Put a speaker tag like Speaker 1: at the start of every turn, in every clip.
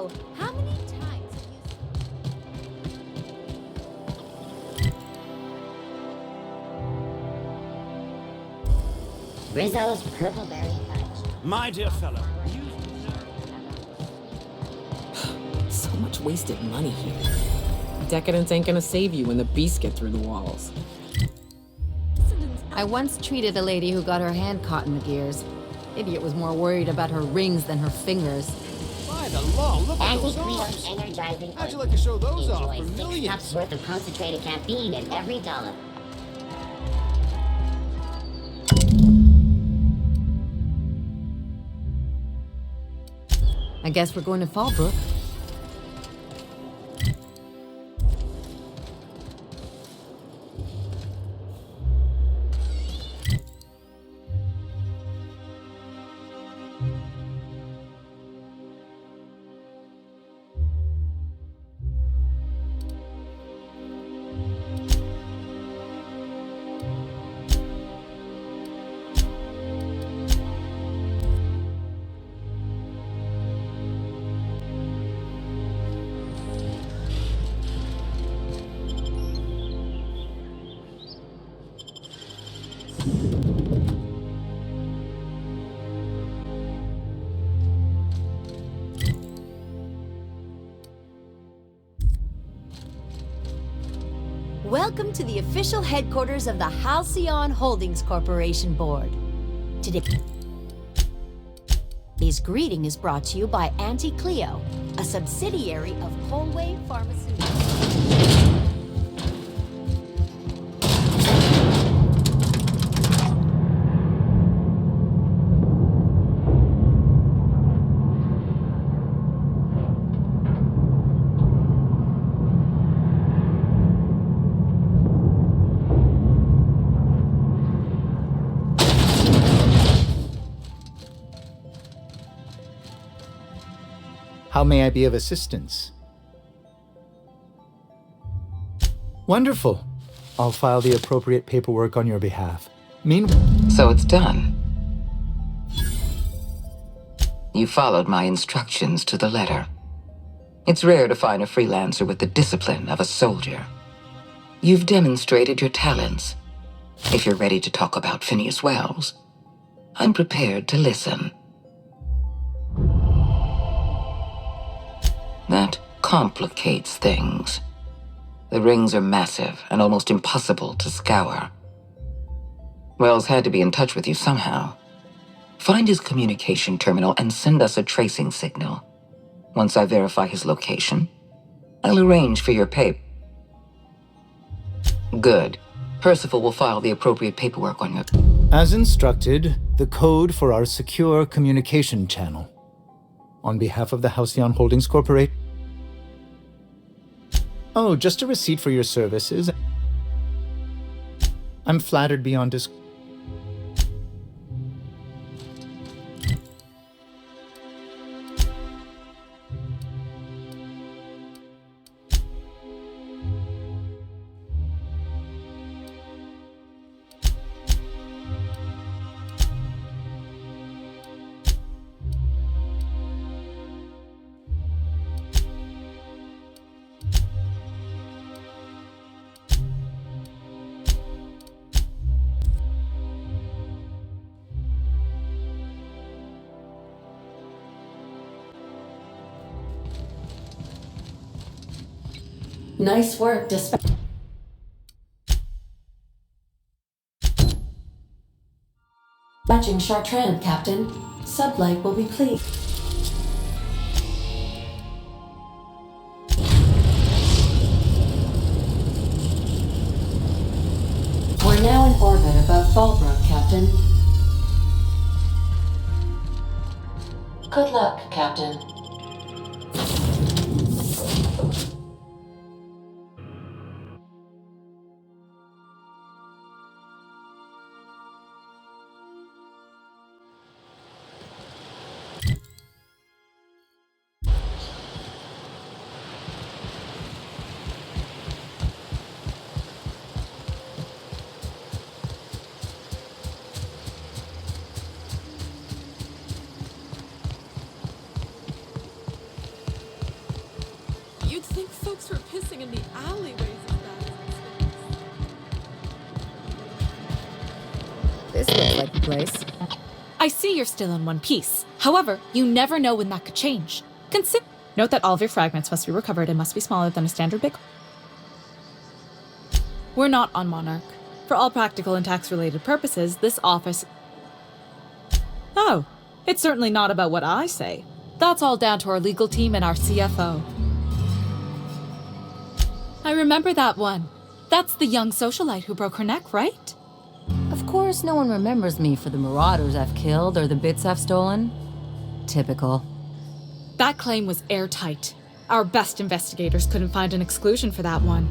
Speaker 1: So, how many times have you...
Speaker 2: Rizzo's Purple Berry Fudge.
Speaker 3: My dear fellow,
Speaker 4: So much wasted money here. Decadence ain't gonna save you when the beasts get through the walls.
Speaker 1: I once treated a lady who got her hand caught in the gears. Idiot was more worried about her rings than her fingers.
Speaker 3: by the law, look at those
Speaker 2: Anti-Creole
Speaker 3: arms.
Speaker 2: energizing.
Speaker 3: How'd you like to show those off for
Speaker 2: Enjoy 6
Speaker 3: millions?
Speaker 2: cups worth of concentrated caffeine in every dollop.
Speaker 1: I guess we're going to Fallbrook. Welcome to the official headquarters of the Halcyon Holdings Corporation Board. Today's greeting is brought to you by Auntie Cleo, a subsidiary of Colway Pharmaceuticals.
Speaker 5: How may I be of assistance? Wonderful. I'll file the appropriate paperwork on your behalf. Meanwhile...
Speaker 6: So it's done. You followed my instructions to the letter. It's rare to find a freelancer with the discipline of a soldier. You've demonstrated your talents. If you're ready to talk about Phineas Wells, I'm prepared to listen. That complicates things. The rings are massive and almost impossible to scour. Wells had to be in touch with you somehow. Find his communication terminal and send us a tracing signal. Once I verify his location, I'll arrange for your pay. Good. Percival will file the appropriate paperwork on your...
Speaker 5: As instructed, the code for our secure communication channel. On behalf of the Halcyon Holdings Corporation... Oh, just a receipt for your services. I'm flattered beyond description.
Speaker 1: Nice work, dispatch. Dispatching Chartrand, Captain. Sublight will be pleased. We're now in orbit above Fallbrook, Captain. Good luck, Captain.
Speaker 4: think folks were pissing in the alleyways as bad as this.
Speaker 7: This looks like the place.
Speaker 8: I see you're still in one piece. However, you never know when that could change. Note that all of your fragments must be recovered and must be smaller than a standard big. We're not on Monarch. For all practical and tax-related purposes, this office... Oh, it's certainly not about what I say. That's all down to our legal team and our CFO. I remember that one. That's the young socialite who broke her neck, right?
Speaker 7: Of course, no one remembers me for the marauders I've killed or the bits I've stolen. Typical.
Speaker 8: That claim was airtight. Our best investigators couldn't find an exclusion for that one.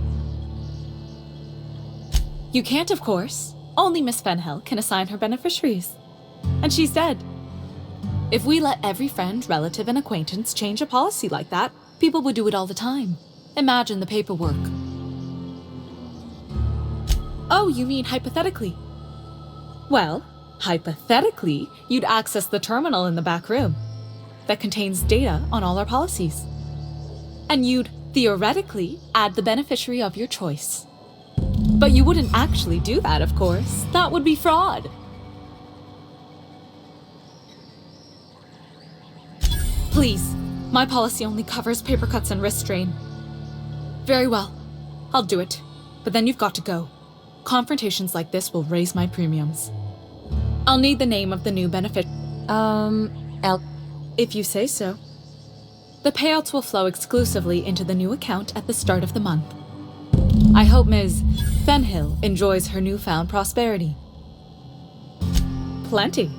Speaker 8: You can't, of course. Only Miss Fenhill can assign her beneficiaries. And she's dead. If we let every friend, relative, and acquaintance change a policy like that, people would do it all the time. Imagine the paperwork. Oh, you mean hypothetically? Well, hypothetically, you'd access the terminal in the back room that contains data on all our policies. And you'd, theoretically, add the beneficiary of your choice. But you wouldn't actually do that, of course. That would be fraud. Please, my policy only covers paper cuts and wrist strain. Very well, I'll do it. But then you've got to go. Confrontations like this will raise my premiums. I'll need the name of the new benefit. If you say so. The payouts will flow exclusively into the new account at the start of the month. I hope Ms. Fenhill enjoys her newfound prosperity. Plenty.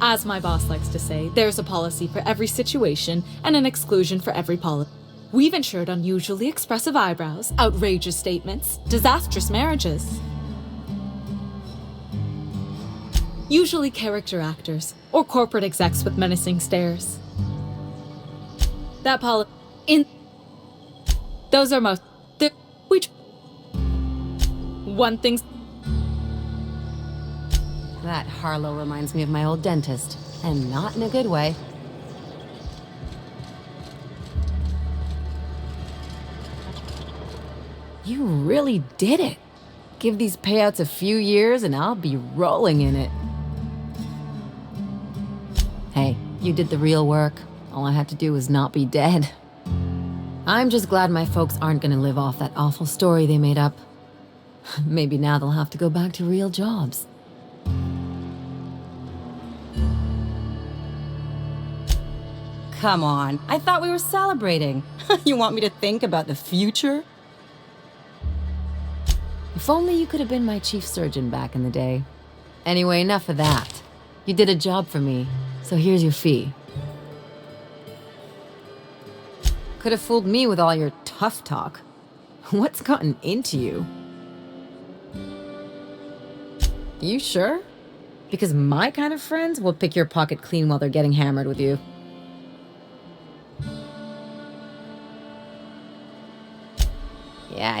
Speaker 8: As my boss likes to say, there's a policy for every situation and an exclusion for every policy. We've insured unusually expressive eyebrows, outrageous statements, disastrous marriages. Usually character actors, or corporate execs with menacing stares. That those are most... One thing's...
Speaker 7: That Harlow reminds me of my old dentist, and not in a good way. You really did it. Give these payouts a few years and I'll be rolling in it. Hey, you did the real work. All I had to do was not be dead. I'm just glad my folks aren't gonna live off that awful story they made up. Maybe now they'll have to go back to real jobs. Come on, I thought we were celebrating. You want me to think about the future? If only you could have been my chief surgeon back in the day. Anyway, enough of that. You did a job for me, so here's your fee. Could have fooled me with all your tough talk. What's gotten into you? You sure? Because my kind of friends will pick your pocket clean while they're getting hammered with you.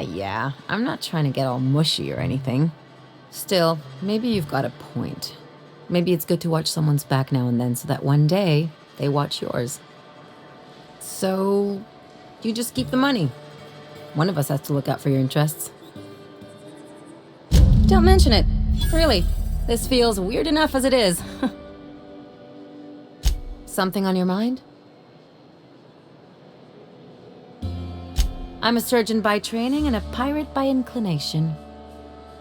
Speaker 7: Yeah, I'm not trying to get all mushy or anything. Still, maybe you've got a point. Maybe it's good to watch someone's back now and then so that one day they watch yours. So, you just keep the money. One of us has to look out for your interests. Don't mention it. Really, this feels weird enough as it is. Something on your mind? I'm a surgeon by training and a pirate by inclination.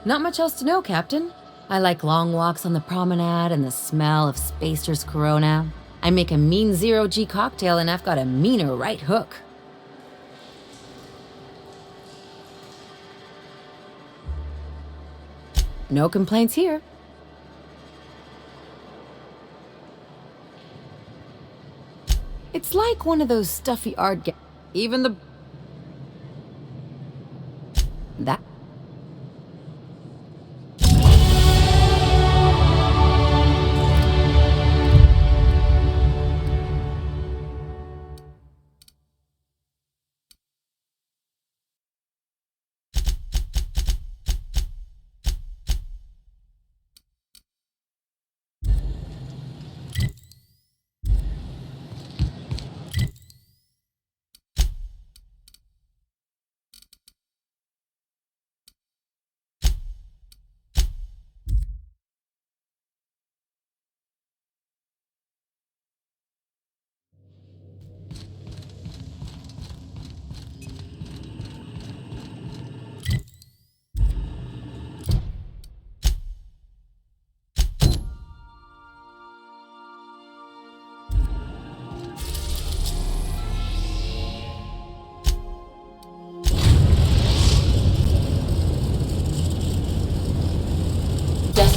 Speaker 7: Not much else to know, Captain. I like long walks on the promenade and the smell of Spacer's Corona. I make a mean zero-G cocktail and I've got a meaner right hook. No complaints here. It's like one of those stuffy art even the... That...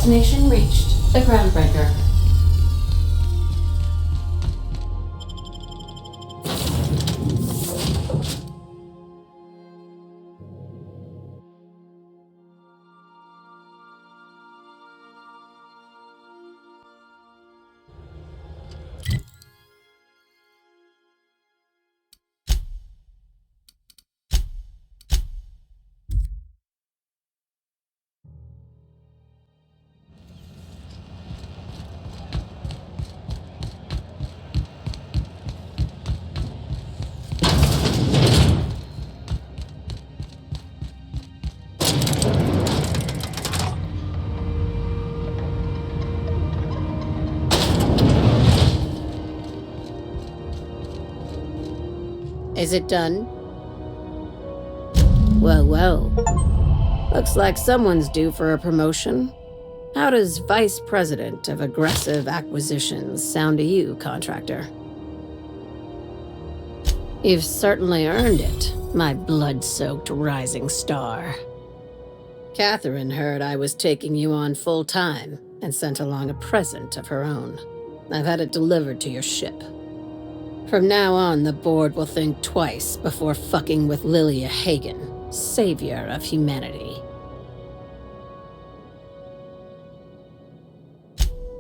Speaker 1: Destination reached. The Groundbreaker.
Speaker 9: Is it done? Well, well. Looks like someone's due for a promotion. How does Vice President of Aggressive Acquisitions sound to you, contractor? You've certainly earned it, my blood-soaked rising star. Catherine heard I was taking you on full-time and sent along a present of her own. I've had it delivered to your ship. From now on, the board will think twice before fucking with Lilia Hagen, savior of humanity.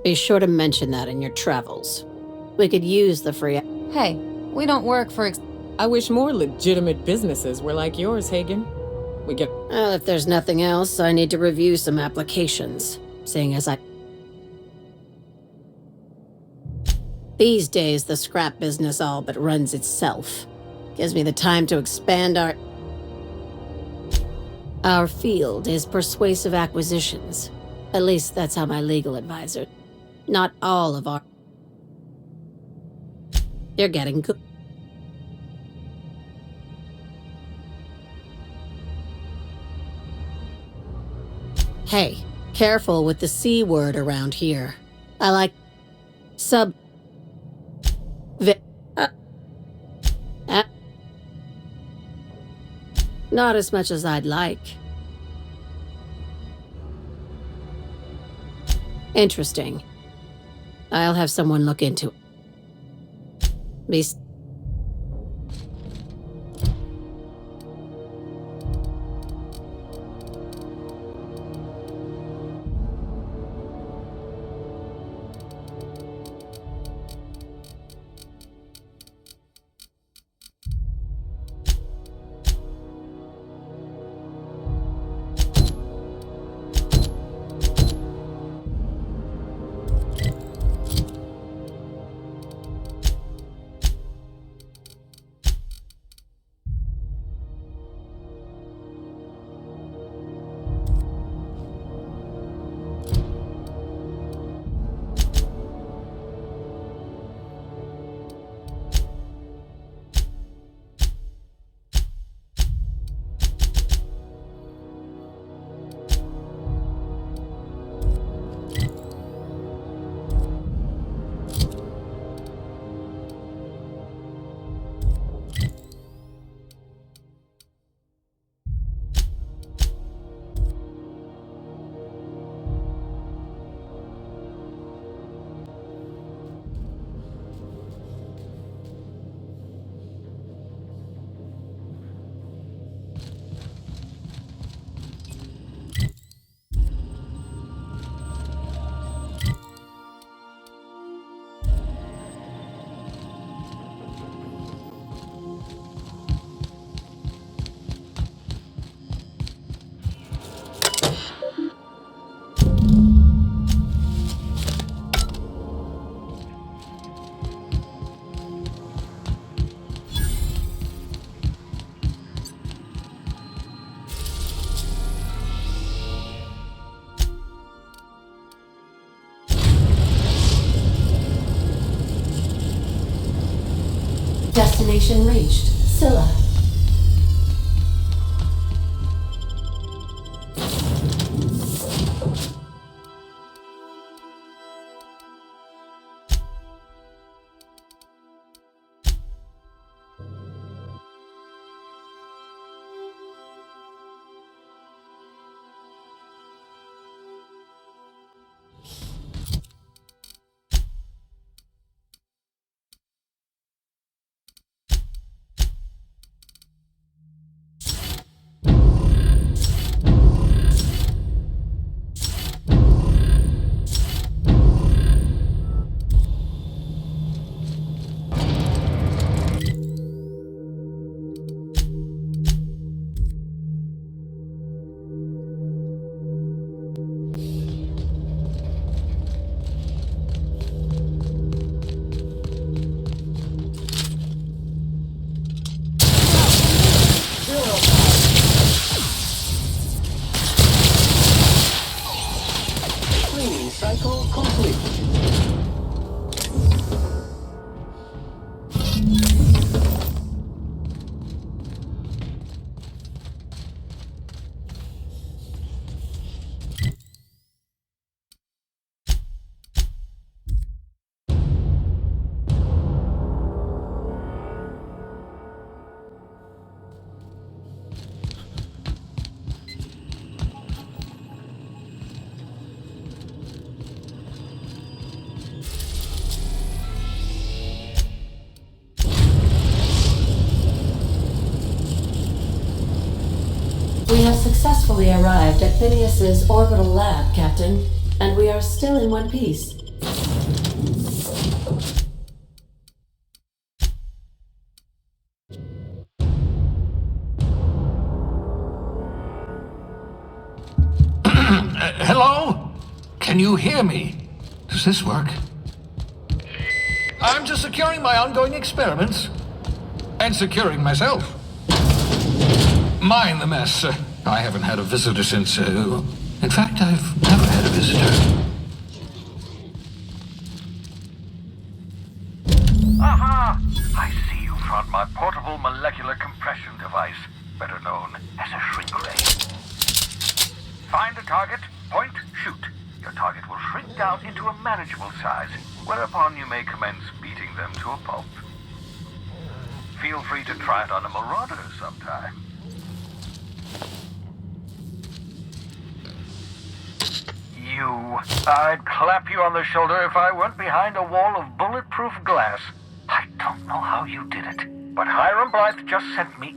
Speaker 9: Be sure to mention that in your travels. We could use the free...
Speaker 7: Hey, we don't work for
Speaker 4: I wish more legitimate businesses were like yours, Hagen. We get...
Speaker 9: Well, if there's nothing else, I need to review some applications, seeing as I... These days, the scrap business all but runs itself. Gives me the time to expand our... Our field is persuasive acquisitions. At least that's how my legal advisor... Not all of our... You're getting good. Hey, careful with the C word around here. I like... Not as much as I'd like. Interesting. I'll have someone look into it.
Speaker 1: Destination reached. Scylla.
Speaker 10: successfully arrived at Phineas's orbital lab, Captain, and we are still in one piece.
Speaker 11: Hello? Can you hear me? Does this work? I'm just securing my ongoing experiments. And securing myself. Mind the mess. I haven't had a visitor since... in fact, I've never had a visitor.
Speaker 12: Aha! I see you found my portable molecular compression device, better known as a shrink ray. Find a target, point, shoot. Your target will shrink down into a manageable size, whereupon you may commence beating them to a pulp. Feel free to try it on a marauder sometime. I'd clap you on the shoulder if I weren't behind a wall of bulletproof glass. I don't know how you did it, but Hiram Blythe just sent me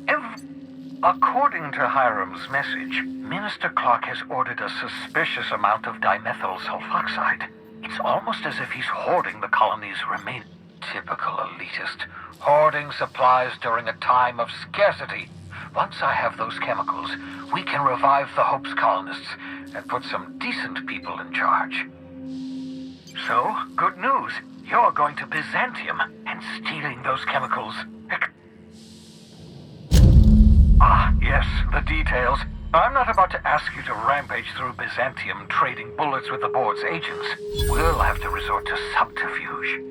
Speaker 12: According to Hiram's message, Minister Clark has ordered a suspicious amount of dimethyl sulfoxide. It's almost as if he's hoarding the colony's remains. Typical elitist. Hoarding supplies during a time of scarcity. Once I have those chemicals, we can revive the Hope's colonists and put some decent people in charge. So, good news. You're going to Byzantium and stealing those chemicals. Ah, yes, the details. I'm not about to ask you to rampage through Byzantium trading bullets with the board's agents. We'll have to resort to subterfuge.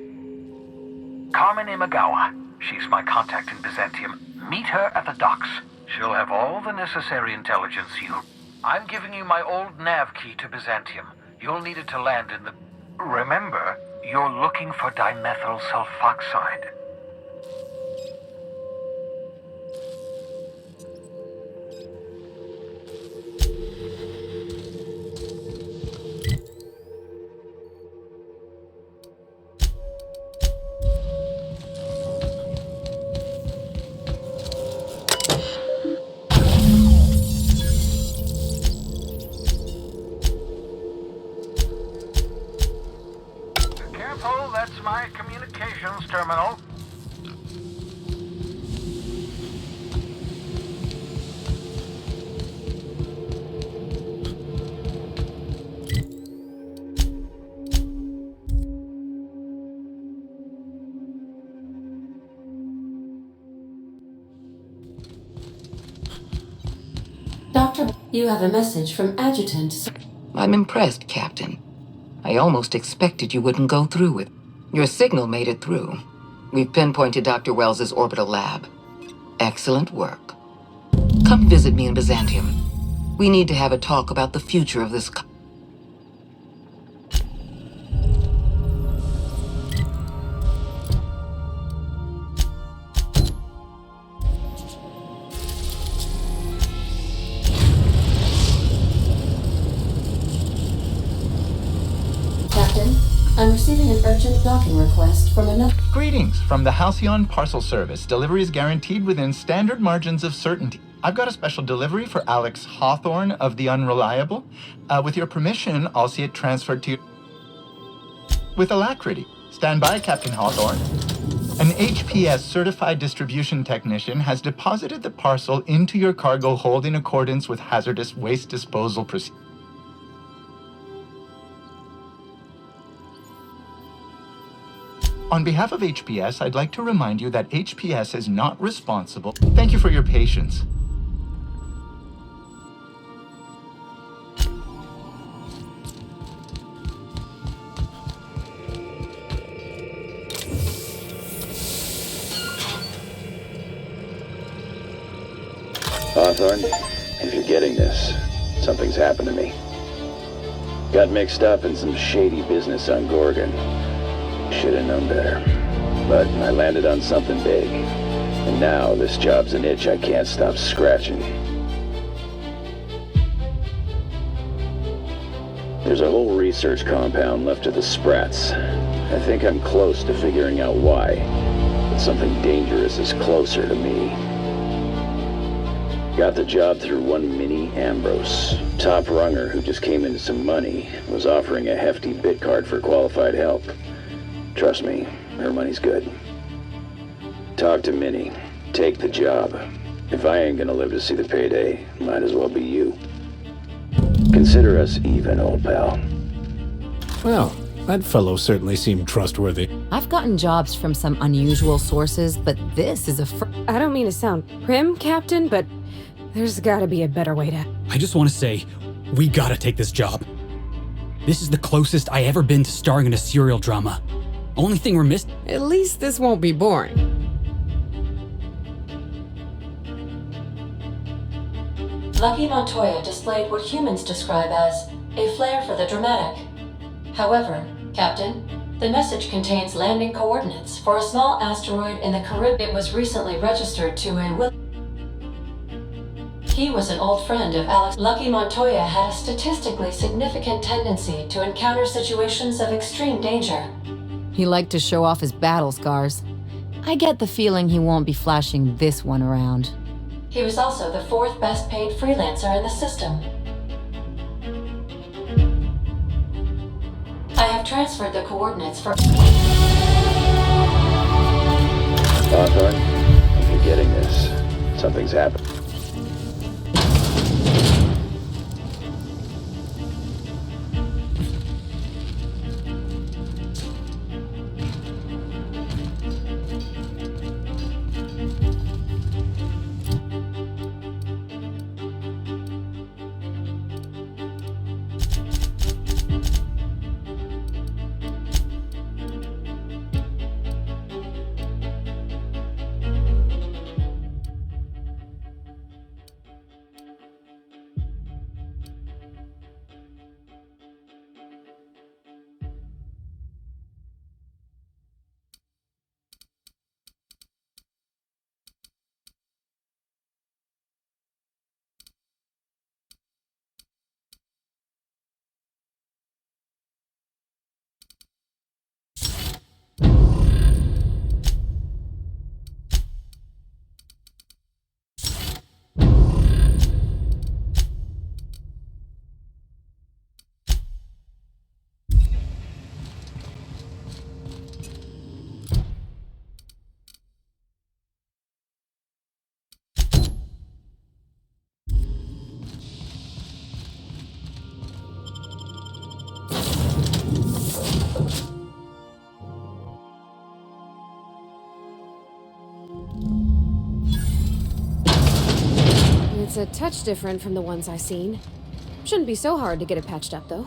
Speaker 12: Carmen Imagawa. She's my contact in Byzantium. Meet her at the docks. She'll have all the necessary intelligence I'm giving you my old nav key to Byzantium. You'll need it to land in the... Remember, you're looking for dimethyl sulfoxide. That's my communications terminal.
Speaker 10: Doctor, you have a message from Adjutant.
Speaker 6: I'm impressed, Captain. I almost expected you wouldn't go through with it. Your signal made it through. We've pinpointed Dr. Wells's orbital lab. Excellent work. Come visit me in Byzantium. We need to have a talk about the future of this
Speaker 10: I'm receiving an urgent docking request from another...
Speaker 5: Greetings from the Halcyon Parcel Service. Delivery is guaranteed within standard margins of certainty. I've got a special delivery for Alex Hawthorne of the Unreliable. With your permission, I'll see it transferred to you with alacrity. Stand by, Captain Hawthorne. An HPS certified distribution technician has deposited the parcel into your cargo hold in accordance with hazardous waste disposal procedures. On behalf of HPS, I'd like to remind you that HPS is not responsible. Thank you for your patience.
Speaker 13: Hawthorne, if you're getting this, something's happened to me. Got mixed up in some shady business on Gorgon. Should have known better. But I landed on something big. And now this job's an itch I can't stop scratching. There's a whole research compound left of the Sprats. I think I'm close to figuring out why. But something dangerous is closer to me. Got the job through one Minnie Ambrose. Top runger who just came into some money was offering a hefty bid card for qualified help. Trust me, her money's good. Talk to Minnie. Take the job. If I ain't gonna live to see the payday, might as well be you. Consider us even, old pal.
Speaker 3: Well, that fellow certainly seemed trustworthy.
Speaker 7: I've gotten jobs from some unusual sources, but this is
Speaker 14: I don't mean to sound prim, Captain, but there's gotta be a better way to...
Speaker 15: I just want to say, we gotta take this job. This is the closest I ever been to starring in a serial drama. Only thing we're missing...
Speaker 4: At least this won't be boring.
Speaker 10: Lucky Montoya displayed what humans describe as a flair for the dramatic. However, Captain, the message contains landing coordinates for a small asteroid in the Caribbean. It was recently registered to a He was an old friend of Alex. Lucky Montoya had a statistically significant tendency to encounter situations of extreme danger.
Speaker 7: He liked to show off his battle scars. I get the feeling he won't be flashing this one around.
Speaker 10: He was also the 4th best paid freelancer in the system. I have transferred the coordinates for...
Speaker 13: Hawthorne, if you're getting this, something's happened.
Speaker 14: It's a touch different from the ones I've seen. Shouldn't be so hard to get it patched up, though.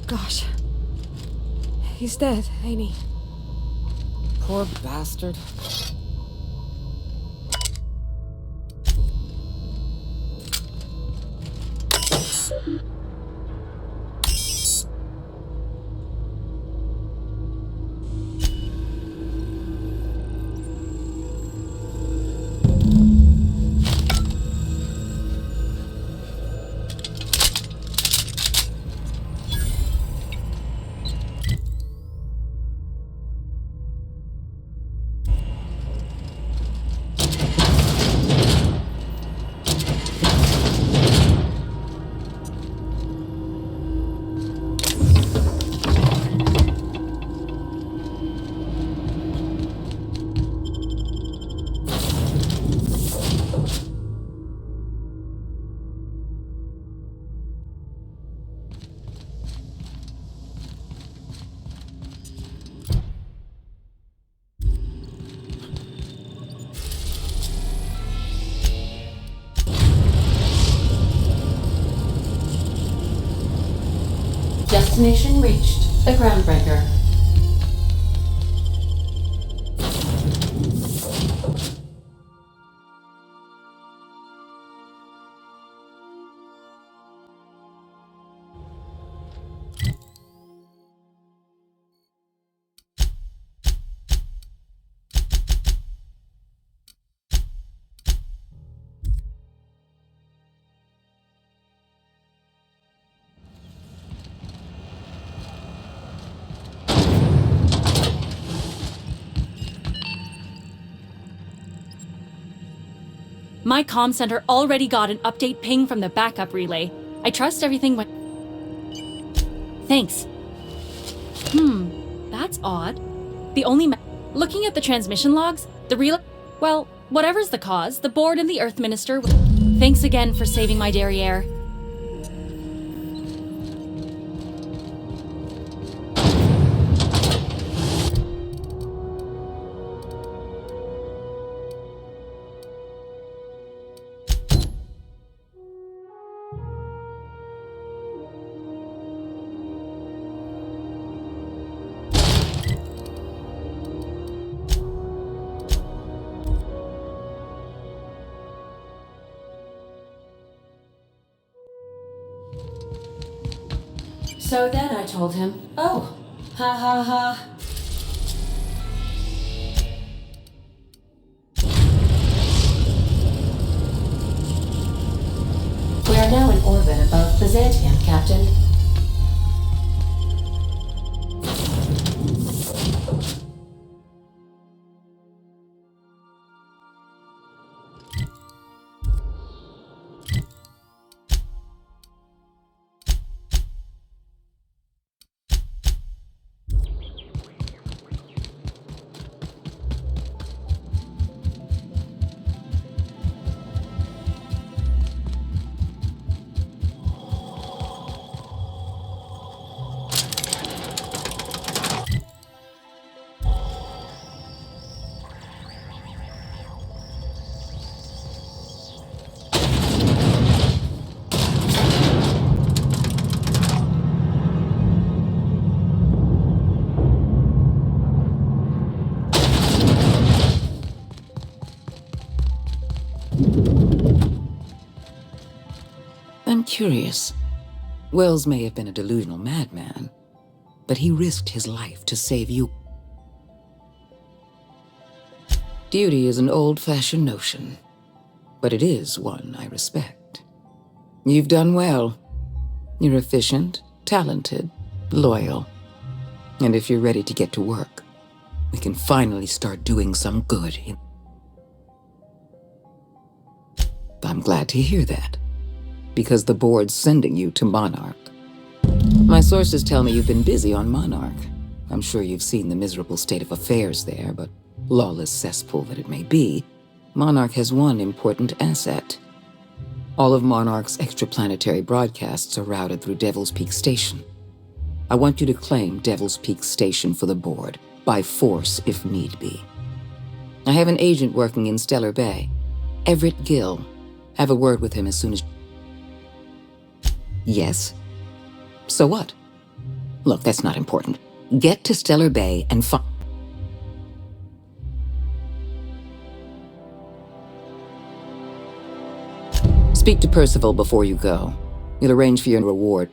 Speaker 14: Gosh. He's dead, ain't he?
Speaker 4: Poor bastard.
Speaker 10: Destination reached. The Groundbreaker.
Speaker 8: My comm center already got an update ping from the backup relay. I trust everything went... Thanks. That's odd. The only looking at the transmission logs, the relay... Well, whatever's the cause, the board and the Earth Minister... Thanks again for saving my derriere. So then I told him, oh, ha ha ha. We are now in orbit above Byzantium, Captain.
Speaker 6: I'm curious. Wells may have been a delusional madman, but he risked his life to save you. Duty is an old-fashioned notion, but it is one I respect. You've done well. You're efficient, talented, loyal. And if you're ready to get to work, we can finally start doing some good. I'm glad to hear that, because the board's sending you to Monarch. My sources tell me you've been busy on Monarch. I'm sure you've seen the miserable state of affairs there, but lawless cesspool that it may be, Monarch has one important asset. All of Monarch's extraplanetary broadcasts are routed through Devil's Peak Station. I want you to claim Devil's Peak Station for the board, by force if need be. I have an agent working in Stellar Bay, Everett Gill. Have a word with him as soon as... Yes? So what? Look, that's not important. Get to Stellar Bay and find... Speak to Percival before you go. He'll arrange for your reward.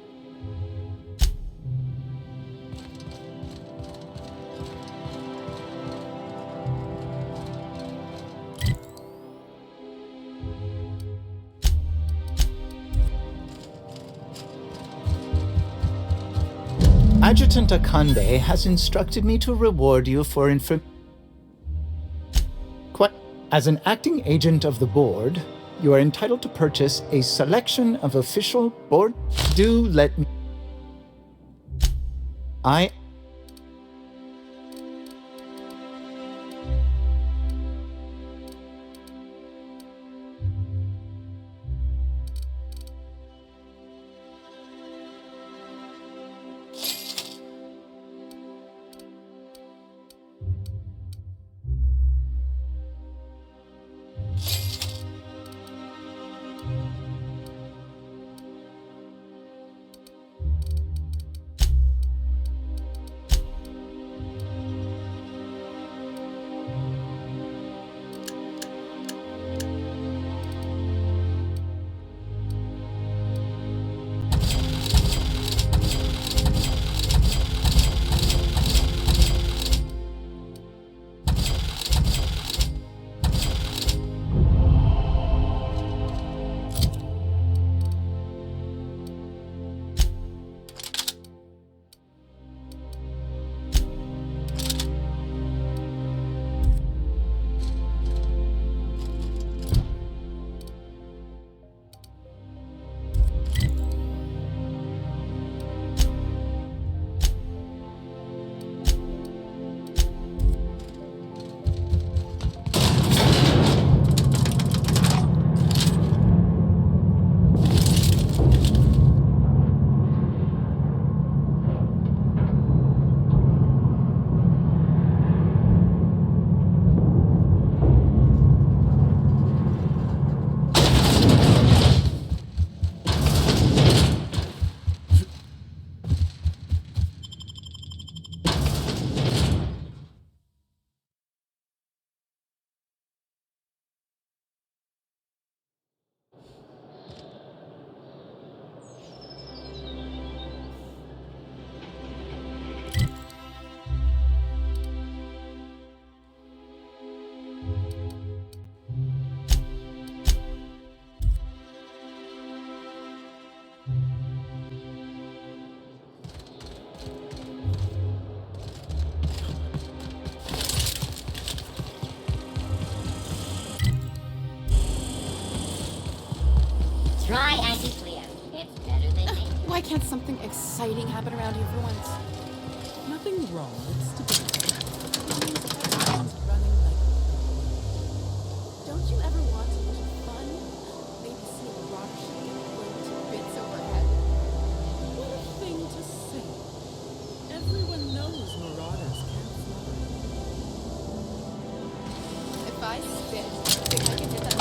Speaker 5: Adjutant Akande has instructed me to reward you for As an acting agent of the board, you are entitled to purchase a selection of official board... Do let me...
Speaker 2: Try anti-Cleo. It's better than me.
Speaker 14: Why can't something exciting happen around here for once?
Speaker 4: Nothing wrong with stability.
Speaker 14: Don't you ever want a little fun? Maybe see a rocket ship get blown to bits overhead?
Speaker 4: What a thing to say. Everyone knows marauders can't fly.
Speaker 14: If I spit, think I can hit that?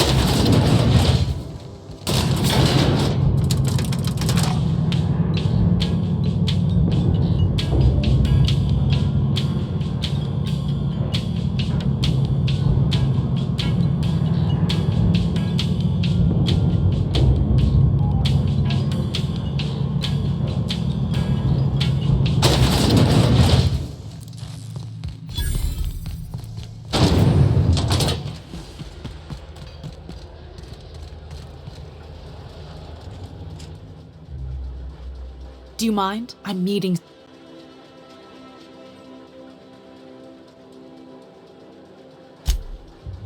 Speaker 8: Do you mind? I'm meeting.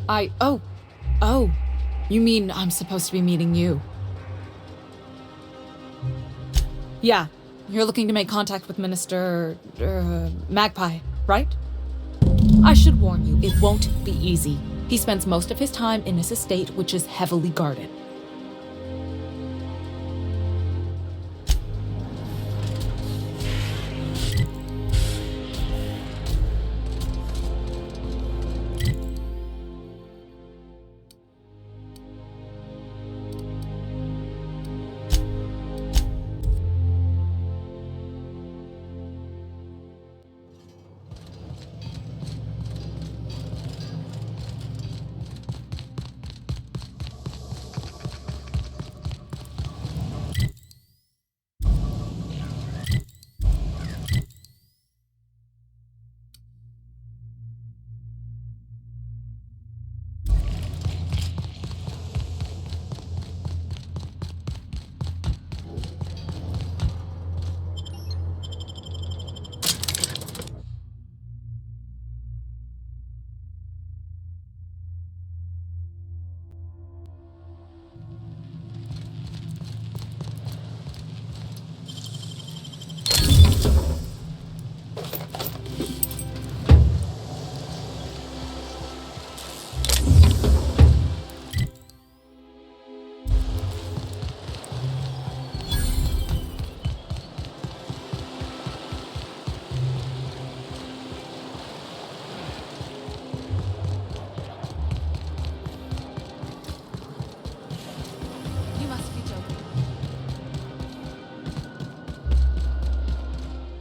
Speaker 8: Oh. You mean I'm supposed to be meeting you? Yeah, you're looking to make contact with Minister... Magpie, right? I should warn you, it won't be easy. He spends most of his time in his estate, which is heavily guarded.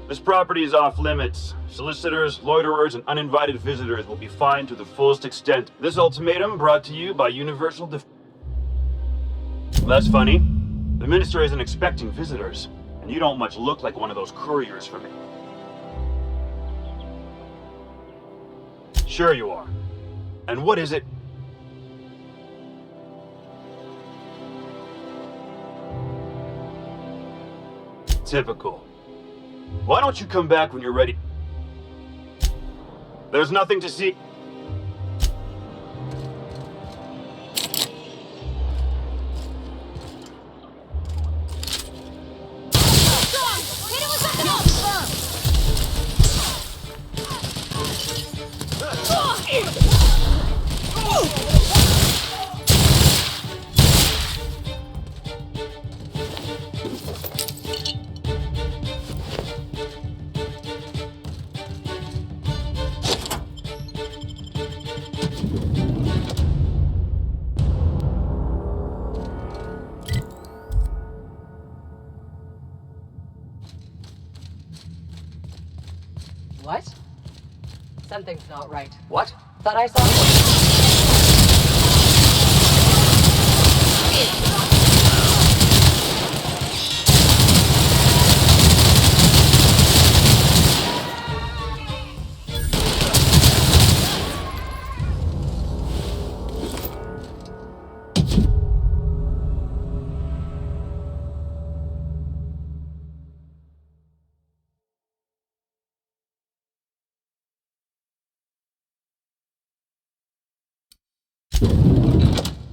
Speaker 16: This property is off limits. Solicitors, loiterers, and uninvited visitors will be fined to the fullest extent. This ultimatum brought to you by Universal That's funny. The Minister isn't expecting visitors, and you don't much look like one of those couriers for me. Sure you are. And what is it? Typical. Why don't you come back when you're ready? There's nothing to see.
Speaker 17: What? Something's not right. What? Thought I saw...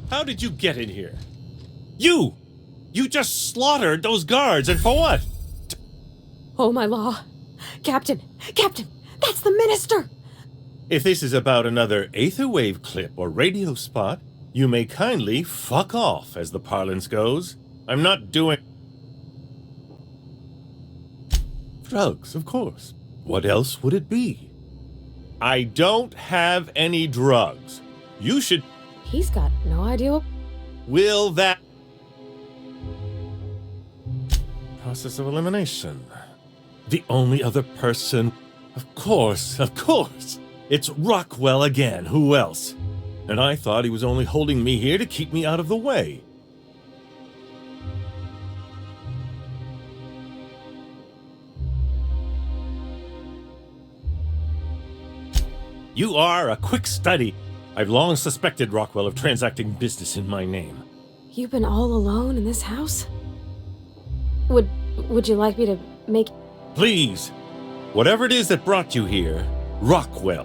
Speaker 18: How did you get in here? You! You just slaughtered those guards, and for what?
Speaker 14: Oh, my law. Captain! Captain! That's the minister!
Speaker 18: If this is about another Aetherwave clip or radio spot, you may kindly fuck off, as the parlance goes. I'm not doing... Drugs, of course. What else would it be? I don't have any drugs. You should...
Speaker 14: He's got no idea.
Speaker 18: Will that... Process of elimination. The only other person... Of course. It's Rockwell again. Who else? And I thought he was only holding me here to keep me out of the way. You are a quick study. I've long suspected Rockwell of transacting business in my name.
Speaker 14: You've been all alone in this house? Would you like me to make...
Speaker 18: Please. Whatever it is that brought you here, Rockwell.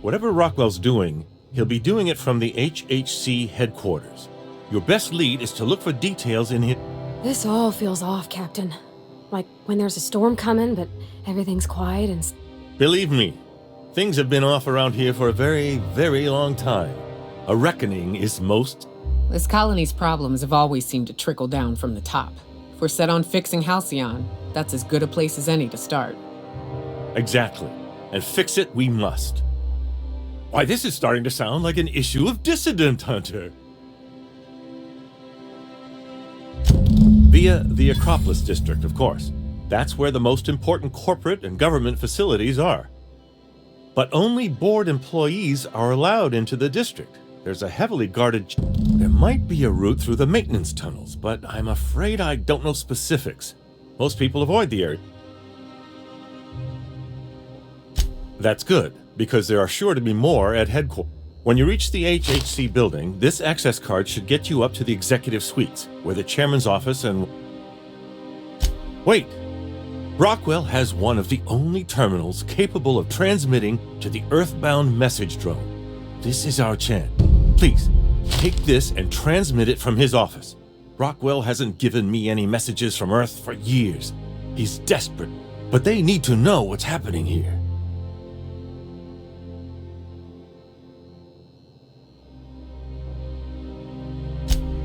Speaker 18: Whatever Rockwell's doing, he'll be doing it from the HHC headquarters. Your best lead is to look for details in his...
Speaker 14: This all feels off, Captain. Like when there's a storm coming, but everything's quiet and...
Speaker 18: Believe me, things have been off around here for a very, very long time. A reckoning is most...
Speaker 4: This colony's problems have always seemed to trickle down from the top. If we're set on fixing Halcyon, that's as good a place as any to start.
Speaker 18: Exactly. And fix it we must. Why, this is starting to sound like an issue of Dissident Hunter. Via the Acropolis District, of course. That's where the most important corporate and government facilities are. But only board employees are allowed into the district. There's a heavily guarded... There might be a route through the maintenance tunnels, but I'm afraid I don't know specifics. Most people avoid the area. That's good, because there are sure to be more at headquarters. When you reach the HHC building, this access card should get you up to the executive suites, where the chairman's office and... Wait! Rockwell has one of the only terminals capable of transmitting to the Earthbound message drone. This is our chance. Please, take this and transmit it from his office. Rockwell hasn't given me any messages from Earth for years. He's desperate, but they need to know what's happening here.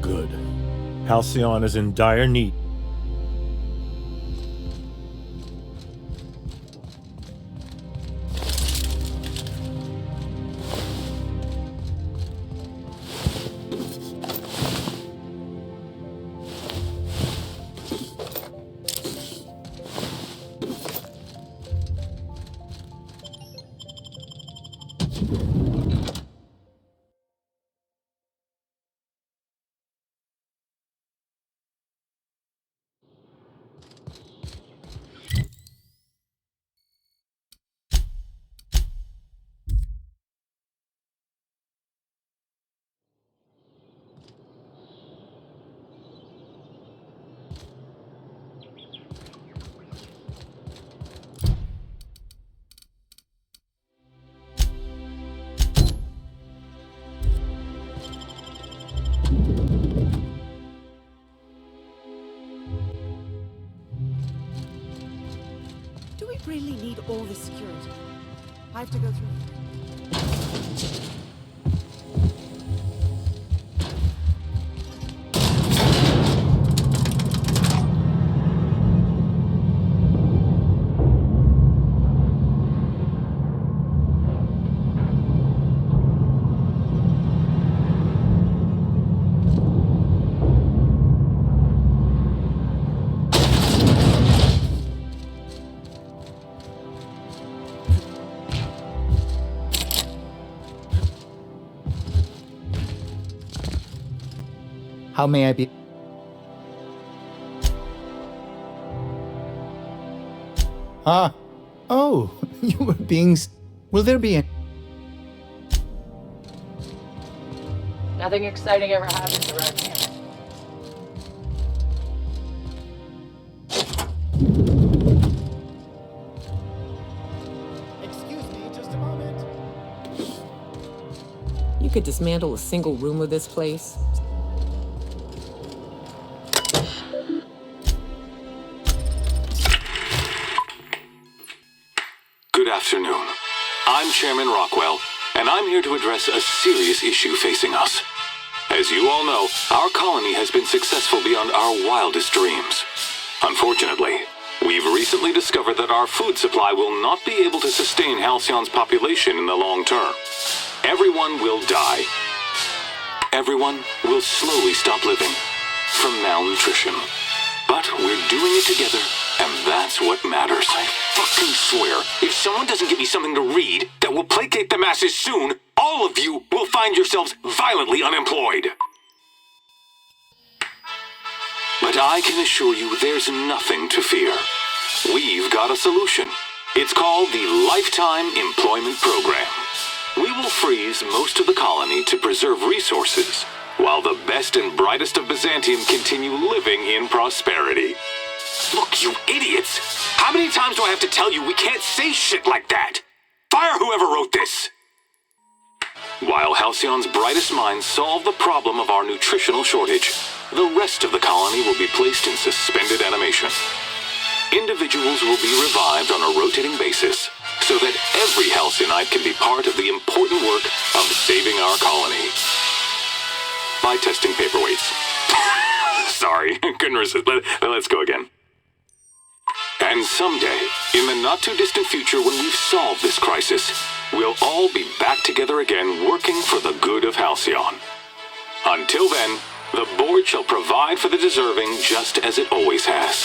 Speaker 18: Good. Halcyon is in dire need.
Speaker 19: Really need all the security. I have to go through.
Speaker 5: How may I be? Oh, you were being... Will there be a...
Speaker 17: Nothing exciting ever happens around here.
Speaker 15: Excuse me, just a moment.
Speaker 4: You could dismantle a single room of this place.
Speaker 20: Good afternoon. I'm Chairman Rockwell, and I'm here to address a serious issue facing us. As you all know, our colony has been successful beyond our wildest dreams. Unfortunately, we've recently discovered that our food supply will not be able to sustain Halcyon's population in the long term. Everyone will die. Everyone will slowly stop living from malnutrition. But we're doing it together, and that's what matters. I fucking swear, if someone doesn't give me something to read that will placate the masses soon, all of you will find yourselves violently unemployed. But I can assure you there's nothing to fear. We've got a solution. It's called the Lifetime Employment Program. We will freeze most of the colony to preserve resources, while the best and brightest of Byzantium continue living in prosperity. Look, you idiots! How many times do I have to tell you we can't say shit like that? Fire whoever wrote this! While Halcyon's brightest minds solve the problem of our nutritional shortage, the rest of the colony will be placed in suspended animation. Individuals will be revived on a rotating basis, so that every Halcyonite can be part of the important work of saving our colony. By testing paperweights. Sorry, couldn't resist. Let's go again. And someday, in the not-too-distant future when we've solved this crisis, we'll all be back together again working for the good of Halcyon. Until then, the board shall provide for the deserving just as it always has.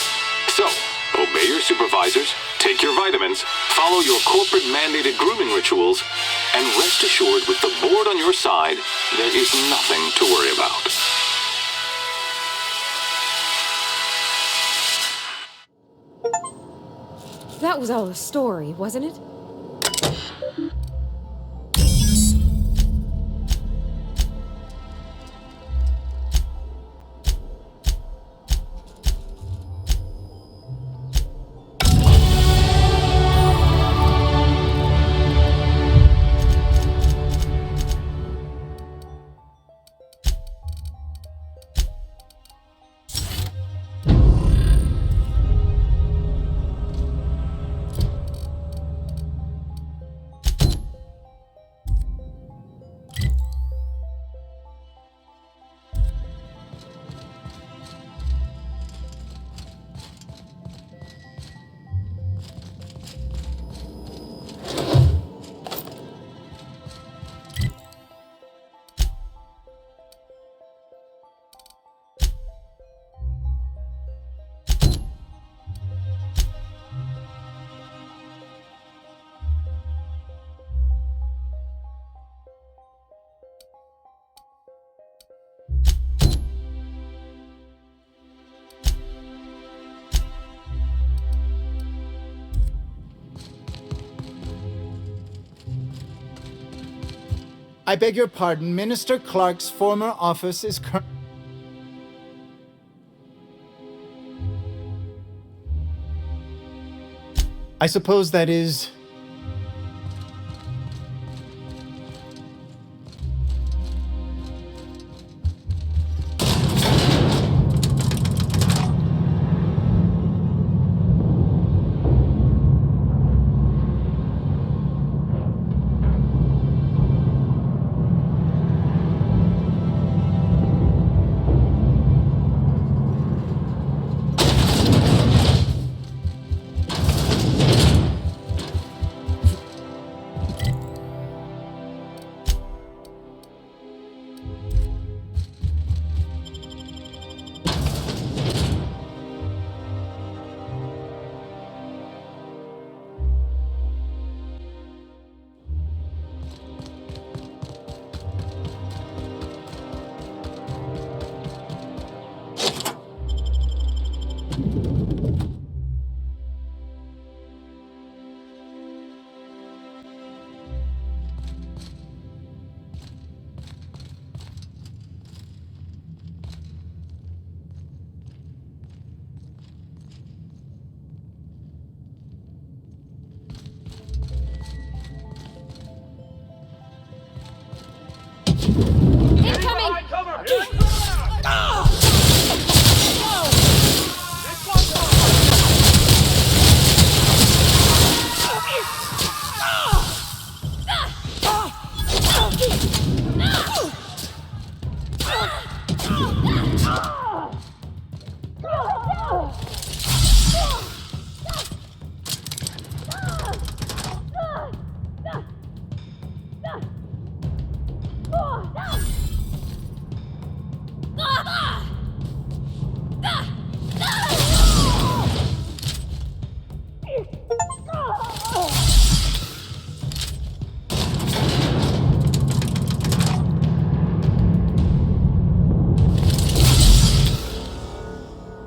Speaker 20: So, obey your supervisors, take your vitamins, follow your corporate-mandated grooming rituals, and rest assured with the board on your side, there is nothing to worry about.
Speaker 14: That was all a story, wasn't it?
Speaker 21: I beg your pardon, Minister Clark's former office is I suppose that is...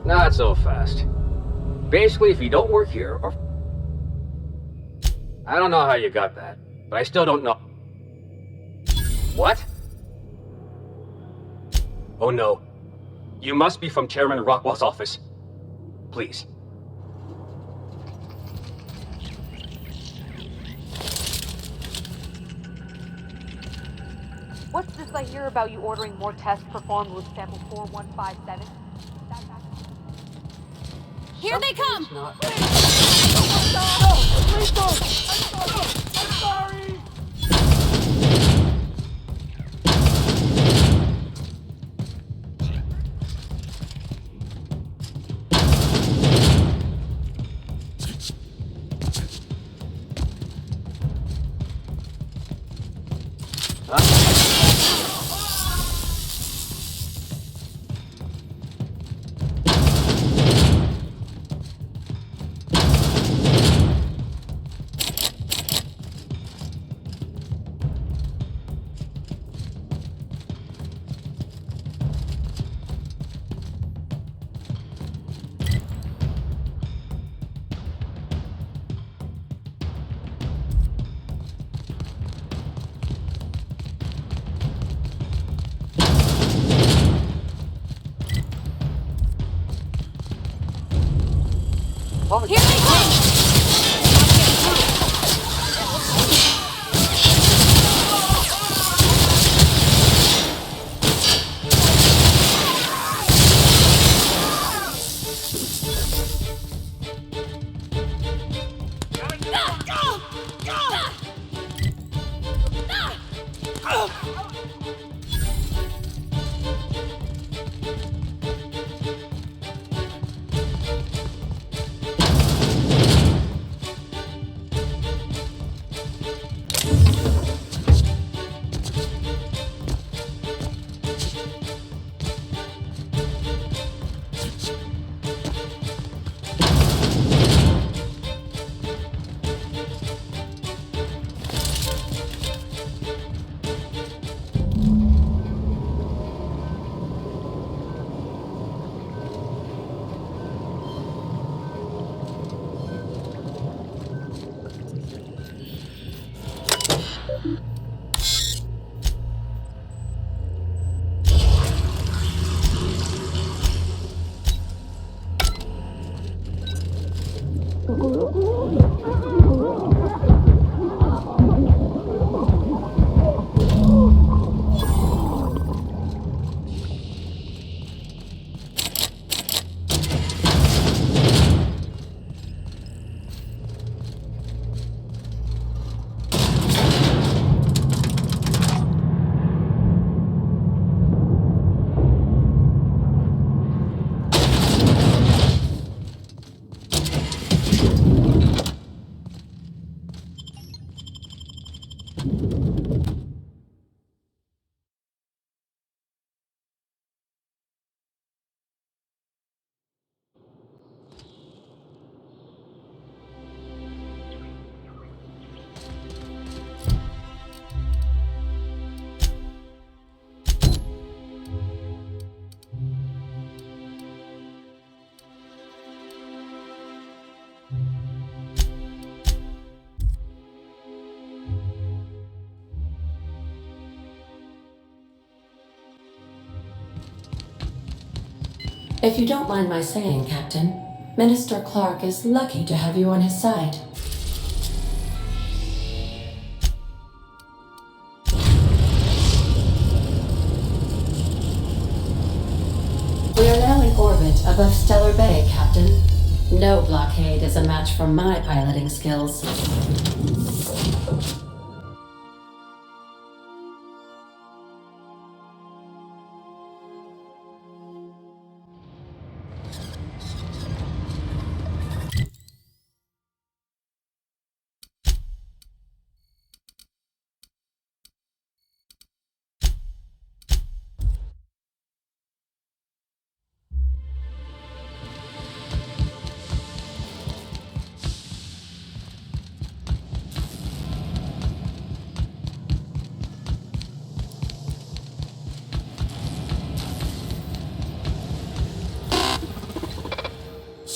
Speaker 9: Not so fast. Basically, if you don't work here, or... I don't know how you got that, but I still don't know. What? Oh no. You must be from Chairman Rockwell's office. Please.
Speaker 22: What's this I hear about you ordering more tests performed with sample 4157?
Speaker 14: Here they come! Here they come!
Speaker 10: If you don't mind my saying, Captain, Minister Clark is lucky to have you on his side. We are now in orbit above Stellar Bay, Captain. No blockade is a match for my piloting skills.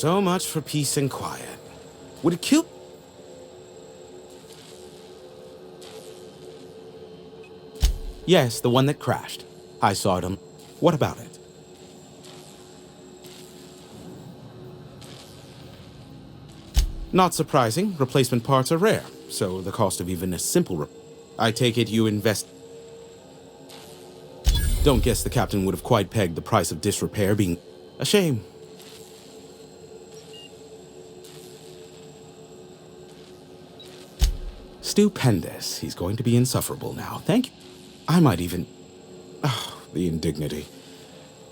Speaker 1: So much for peace and quiet. Would it kill? Yes, the one that crashed. I saw it on... What about it? Not surprising. Replacement parts are rare, so the cost of even a simple I take it you invest... Don't guess the captain would have quite pegged the price of disrepair being... A shame. Stupendous. He's going to be insufferable now. Thank you. I might even... Oh, the indignity.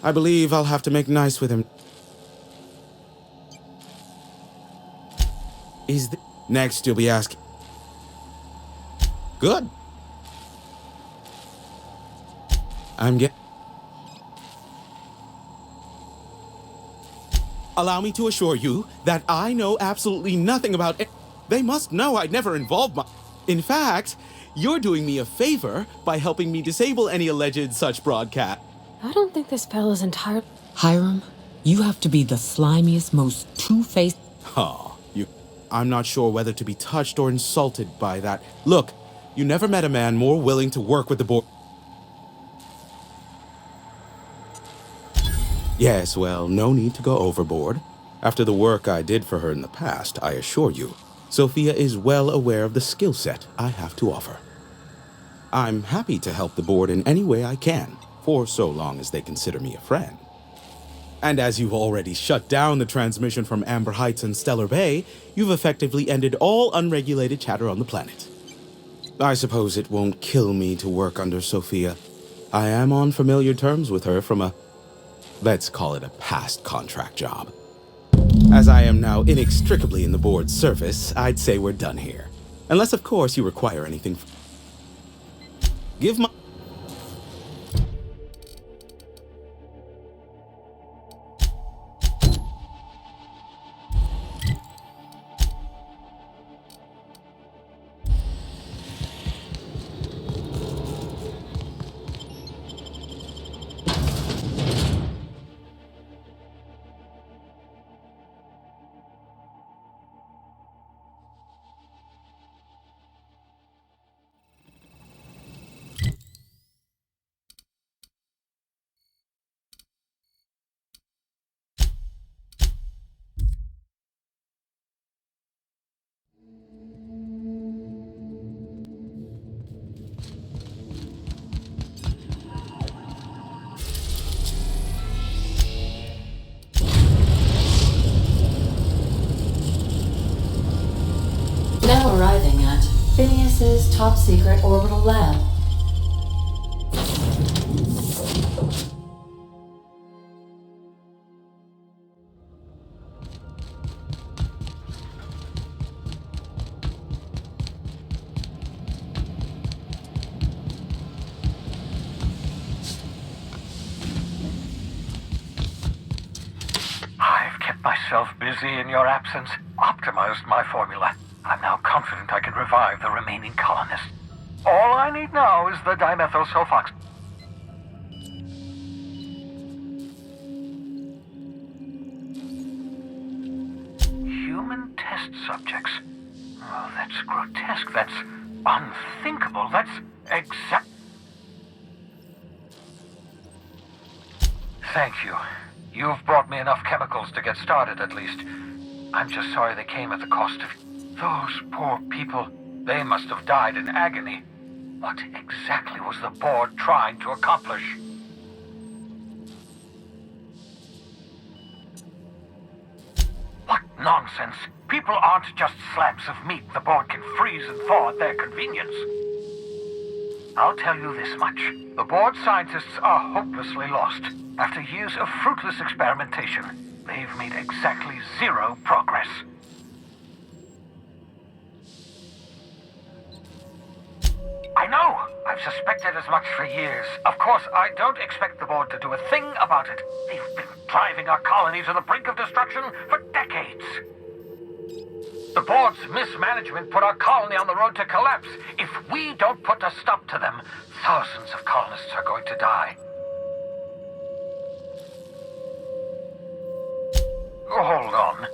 Speaker 1: I believe I'll have to make nice with him. Is the... Next, you'll be asking... Good. Allow me to assure you that I know absolutely nothing about it. They must know I'd never involved my... In fact, you're doing me a favor by helping me disable any alleged such broadcast.
Speaker 14: I don't think this fella's entire...
Speaker 4: Hiram, you have to be the slimiest, most two-faced...
Speaker 1: I'm not sure whether to be touched or insulted by that. Look, you never met a man more willing to work with the board. Yes, well, no need to go overboard. After the work I did for her in the past, I assure you, Sophia is well aware of the skill set I have to offer. I'm happy to help the board in any way I can, for so long as they consider me a friend. And as you've already shut down the transmission from Amber Heights and Stellar Bay, you've effectively ended all unregulated chatter on the planet. I suppose it won't kill me to work under Sophia. I am on familiar terms with her from a... Let's call it a past contract job. As I am now inextricably in the board's service, I'd say we're done here. Unless, of course, you require anything. Give my...
Speaker 10: Now arriving at Phineas's top-secret orbital lab.
Speaker 12: I've kept myself busy in your absence, optimized my formula. I'm now confident I can revive the remaining colonists. All I need now is the dimethyl sulfox. Human test subjects. Oh, that's grotesque. That's unthinkable. That's exact... Thank you. You've brought me enough chemicals to get started, at least. I'm just sorry they came at the cost of... Those poor people. They must have died in agony. What exactly was the board trying to accomplish? What nonsense! People aren't just slabs of meat the board can freeze and thaw at their convenience. I'll tell you this much. The board scientists are hopelessly lost. After years of fruitless experimentation, they've made exactly zero progress. I know! I've suspected as much for years. Of course, I don't expect the board to do a thing about it. They've been driving our colony to the brink of destruction for decades. The board's mismanagement put our colony on the road to collapse. If we don't put a stop to them, thousands of colonists are going to die. Hold on.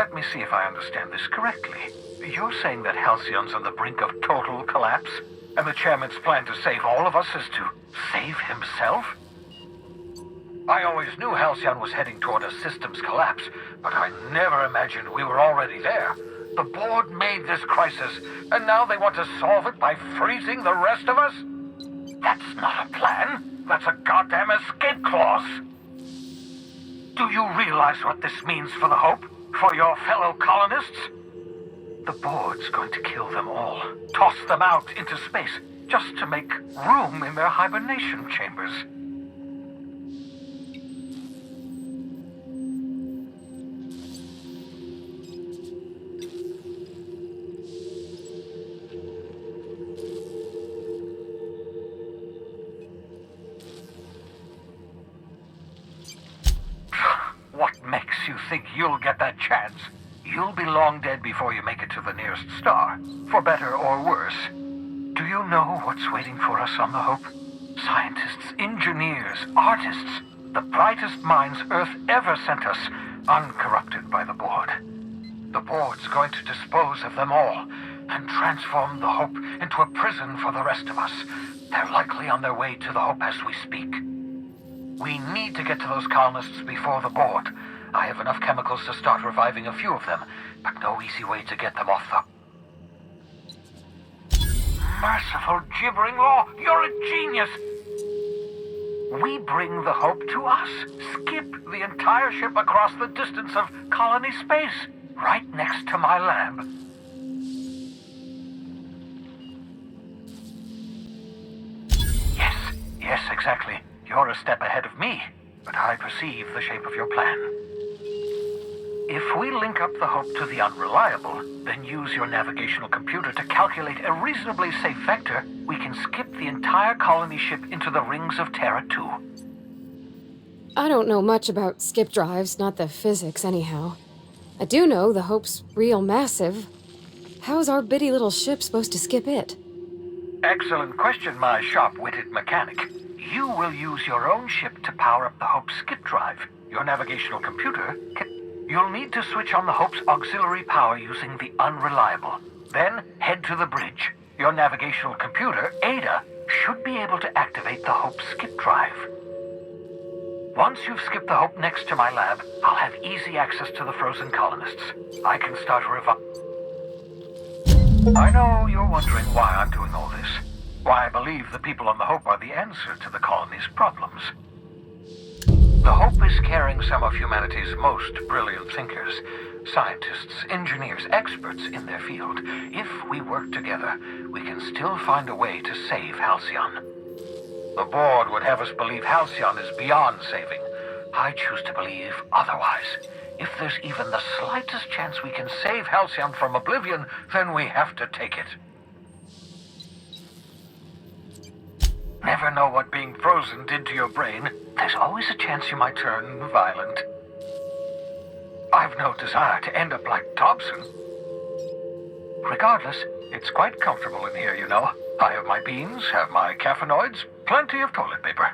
Speaker 12: let me see if I understand this correctly. You're saying that Halcyon's on the brink of total collapse, and the chairman's plan to save all of us is to save himself? I always knew Halcyon was heading toward a systems collapse, but I never imagined we were already there. The board made this crisis, and now they want to solve it by freezing the rest of us? That's not a plan. That's a goddamn escape clause. Do you realize what this means for the Hope? For your fellow colonists? The board's going to kill them all. Toss them out into space, just to make room in their hibernation chambers. What makes you think you'll get that chance? You'll be long dead before you make it to the nearest star, for better or worse. Do you know what's waiting for us on the Hope? Scientists, engineers, artists, the brightest minds Earth ever sent us, uncorrupted by the board. The board's going to dispose of them all, and transform the Hope into a prison for the rest of us. They're likely on their way to the Hope as we speak. We need to get to those colonists before the board. I have enough chemicals to start reviving a few of them, but no easy way to get them off the... Merciful gibbering law! You're a genius! We bring the Hope to us. Skip the entire ship across the distance of colony space, right next to my lab. Yes, exactly. You're a step ahead of me, but I perceive the shape of your plan. If we link up the Hope to the Unreliable, then use your navigational computer to calculate a reasonably safe vector, we can skip the entire colony ship into the rings of Terra 2.
Speaker 14: I don't know much about skip drives, not the physics anyhow. I do know the Hope's real massive. How's our bitty little ship supposed to skip it?
Speaker 12: Excellent question, my sharp-witted mechanic. You will use your own ship to power up the Hope's skip drive. Your navigational computer can... You'll need to switch on the Hope's auxiliary power using the Unreliable. Then head to the bridge. Your navigational computer, Ada, should be able to activate the Hope's skip drive. Once you've skipped the Hope next to my lab, I'll have easy access to the frozen colonists. I can start I know you're wondering why I'm doing all this. Why I believe the people on the Hope are the answer to the colony's problems. The Hope is carrying some of humanity's most brilliant thinkers, scientists, engineers, experts in their field. If we work together, we can still find a way to save Halcyon. The board would have us believe Halcyon is beyond saving. I choose to believe otherwise. If there's even the slightest chance we can save Halcyon from oblivion, then we have to take it. Never know what being frozen did to your brain. There's always a chance you might turn violent. I've no desire to end up like Dobson. Regardless, it's quite comfortable in here, you know. I have my beans, have my caffeinoids, plenty of toilet paper.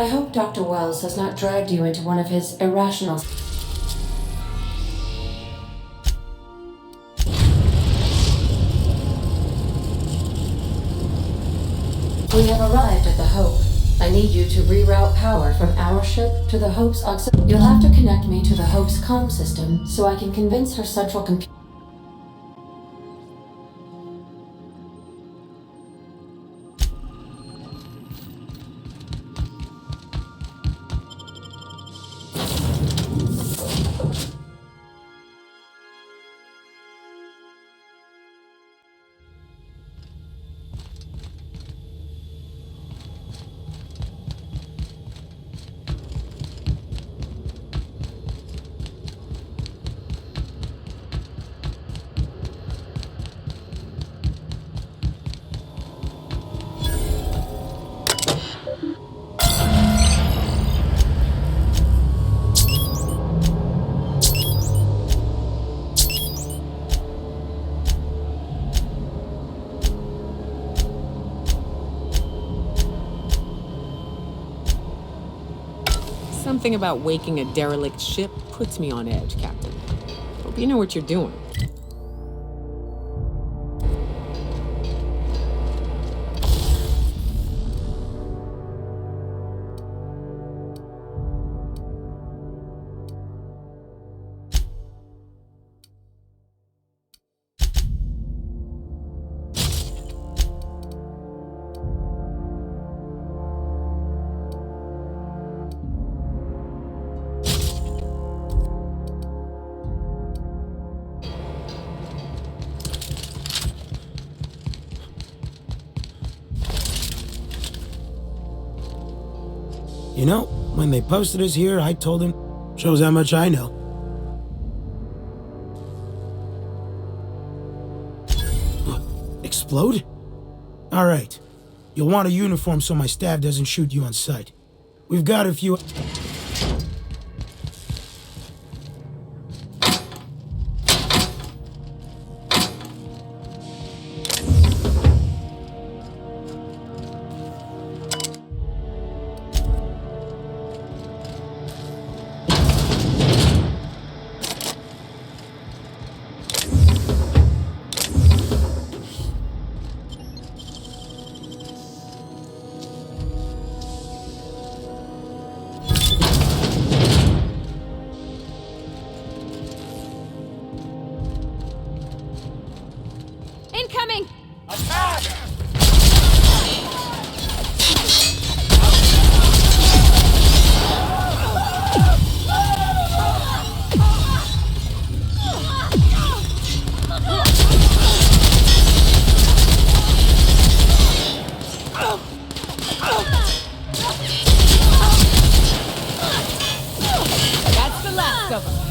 Speaker 10: I hope Dr. Wells has not dragged you into one of his irrational... We have arrived at the Hope. I need you to reroute power from our ship to the Hope's auxiliary. You'll have to connect me to the Hope's comm system so I can convince her central computer.
Speaker 4: Something about waking a derelict ship puts me on edge, Captain. Hope you know what you're doing.
Speaker 3: You know, when they posted us here, I told them, shows how much I know. Explode? All right. You'll want a uniform so my staff doesn't shoot you on sight. We've got a few...
Speaker 14: Incoming!
Speaker 4: That's the last of them.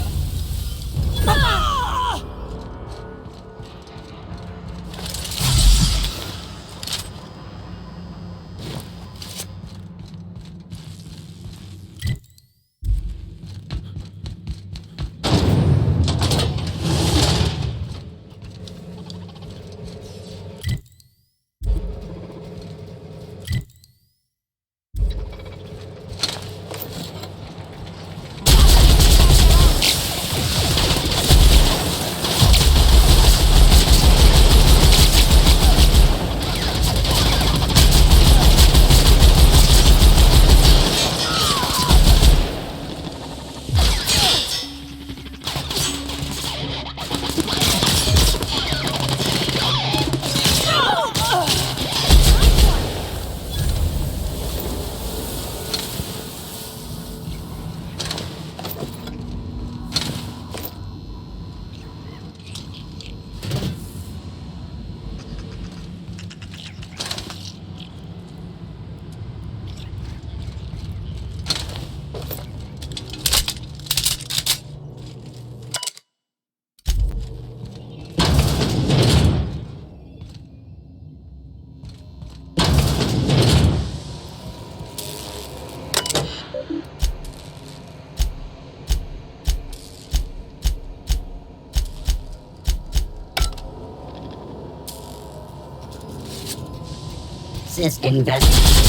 Speaker 2: System investigation.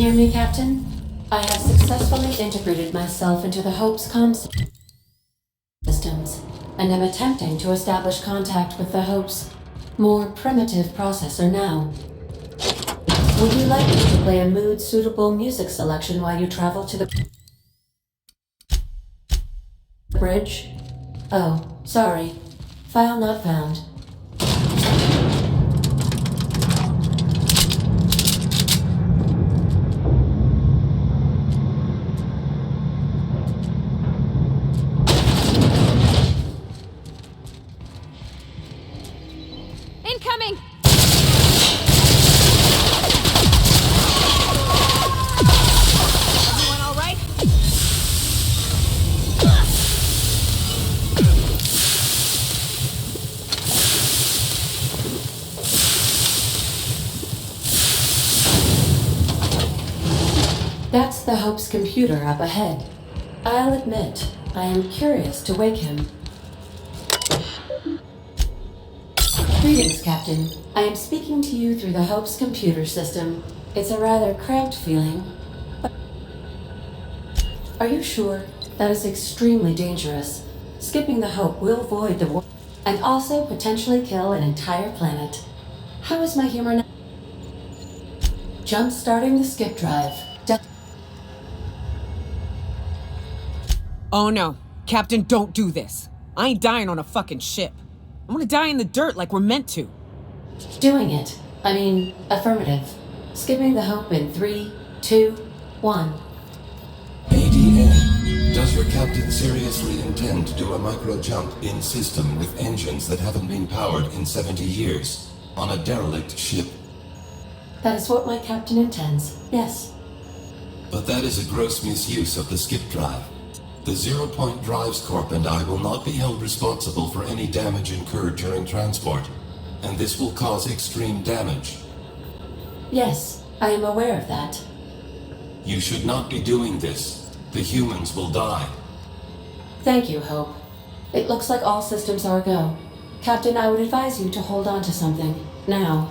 Speaker 10: hear me, Captain? I have successfully integrated myself into the Hope's comms systems, and am attempting to establish contact with the Hope's more primitive processor now. Would you like me to play a mood-suitable music selection while you travel to the bridge? Oh, sorry. File not found.
Speaker 8: Incoming! Everyone all right?
Speaker 10: That's the Hope's computer up ahead. I'll admit, I am curious to wake him. Greetings, Captain. I am speaking to you through the Hope's computer system. It's a rather cramped feeling. But are you sure? That is extremely dangerous. Skipping the Hope will void the war and also potentially kill an entire planet. How is my humor now? Jump-starting the skip drive.
Speaker 4: Oh no. Captain, don't do this. I ain't dying on a fucking ship. I'm gonna die in the dirt like we're meant to.
Speaker 10: Doing it. I mean, affirmative. Skipping the Hope in 3, 2, 1.
Speaker 7: ADN, does your captain seriously intend to do a micro-jump in system with engines that haven't been powered in 70 years on a derelict ship?
Speaker 10: That is what my captain intends, yes.
Speaker 7: But that is a gross misuse of the skip drive. The Zero Point Drives Corp and I will not be held responsible for any damage incurred during transport, and this will cause extreme damage.
Speaker 10: Yes, I am aware of that.
Speaker 7: You should not be doing this. The humans will die.
Speaker 10: Thank you, Hope. It looks like all systems are a go. Captain, I would advise you to hold on to something. Now.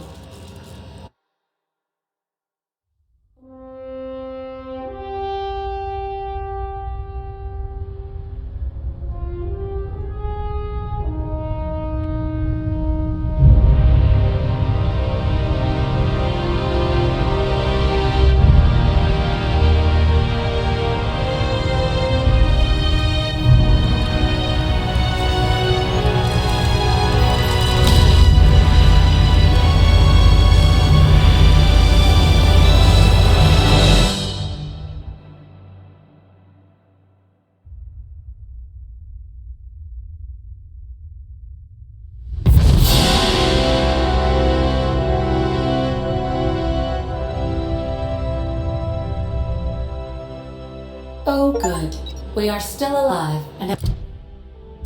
Speaker 10: Oh, good. We are still alive and have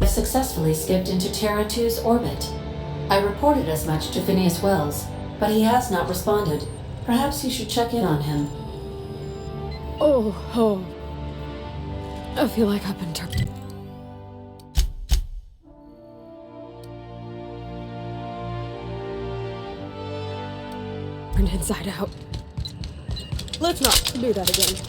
Speaker 10: successfully skipped into Terra 2's orbit. I reported as much to Phineas Wells, but he has not responded. Perhaps you should check in on him.
Speaker 14: Oh. I feel like I've been turned inside out. Let's not do that again.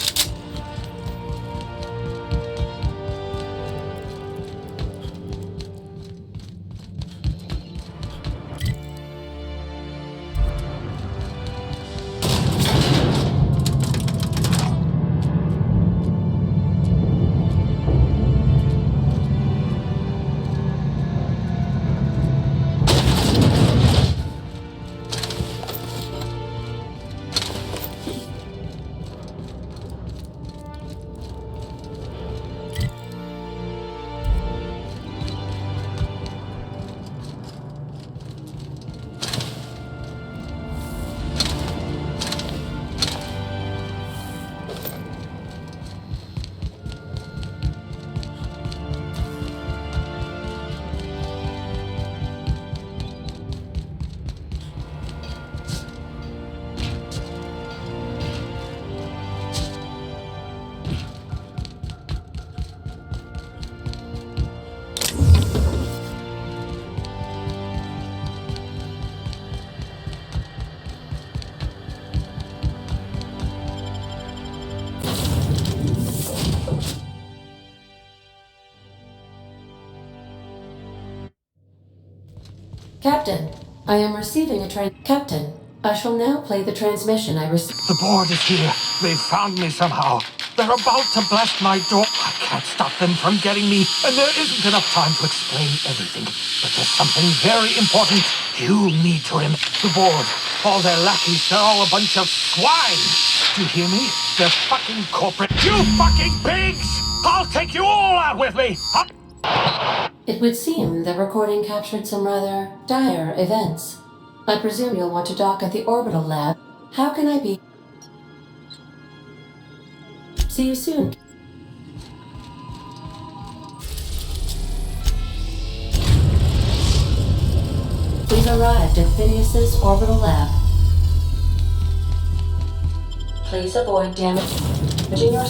Speaker 10: Captain, I am receiving a Captain, I shall now play the transmission I received.
Speaker 12: The board is here. They've found me somehow. They're about to blast my door. I can't stop them from getting me, and there isn't enough time to explain everything. But there's something very important you need to remember. The board, all their lackeys, they're all a bunch of swine. Do you hear me? They're fucking corporate. You fucking pigs! I'll take you all out with me!
Speaker 10: It would seem the recording captured some rather dire events. I presume you'll want to dock at the orbital lab. How can I be? See you soon. We've arrived at Phineas's orbital lab. Please avoid damaging your...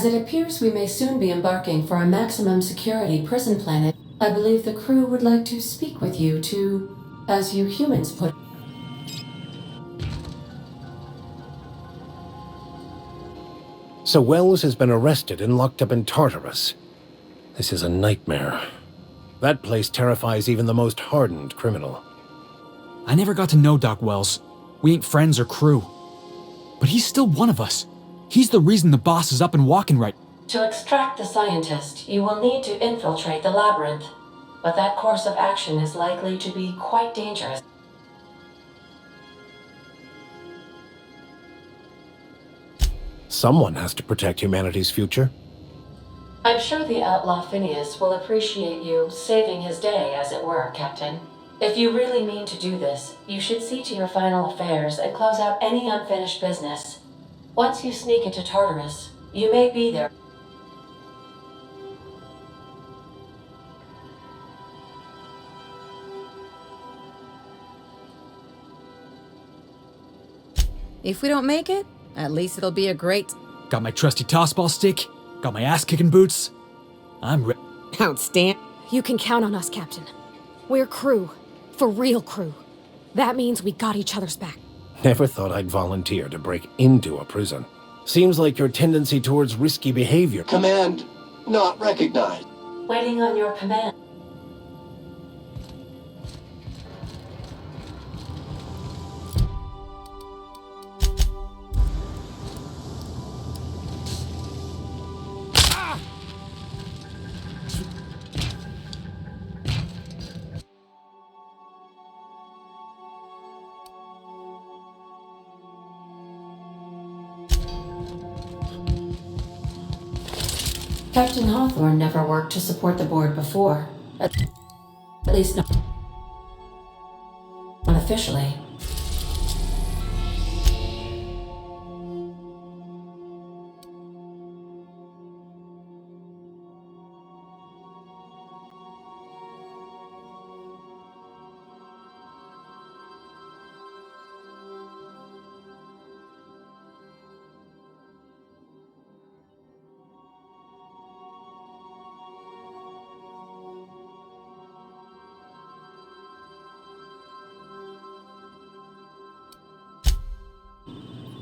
Speaker 10: As it appears we may soon be embarking for a maximum security prison planet, I believe the crew would like to speak with you to, as you humans put it.
Speaker 11: So Wells has been arrested and locked up in Tartarus. This is a nightmare. That place terrifies even the most hardened criminal.
Speaker 15: I never got to know Doc Wells. We ain't friends or crew. But he's still one of us. He's the reason the boss is up and walking right.
Speaker 10: To extract the scientist, you will need to infiltrate the labyrinth, but that course of action is likely to be quite dangerous.
Speaker 11: Someone has to protect humanity's future.
Speaker 10: I'm sure the outlaw Phineas will appreciate you saving his day, as it were, Captain. If you really mean to do this, you should see to your final affairs and close out any unfinished business. Once you sneak into Tartarus, you may be there.
Speaker 13: If we don't make it, at least it'll be a great...
Speaker 15: Got my trusty tossball stick, got my ass-kicking boots. I'm ready.
Speaker 13: Outstanding.
Speaker 14: You can count on us, Captain. We're crew. For real crew. That means we got each other's back.
Speaker 11: Never thought I'd volunteer to break into a prison. Seems like your tendency towards risky behavior.
Speaker 7: Command not recognized.
Speaker 10: Waiting on your command. Captain Hawthorne never worked to support the board before. At least not officially.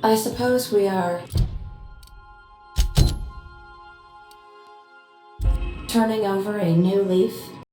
Speaker 10: I suppose we are turning over a new leaf.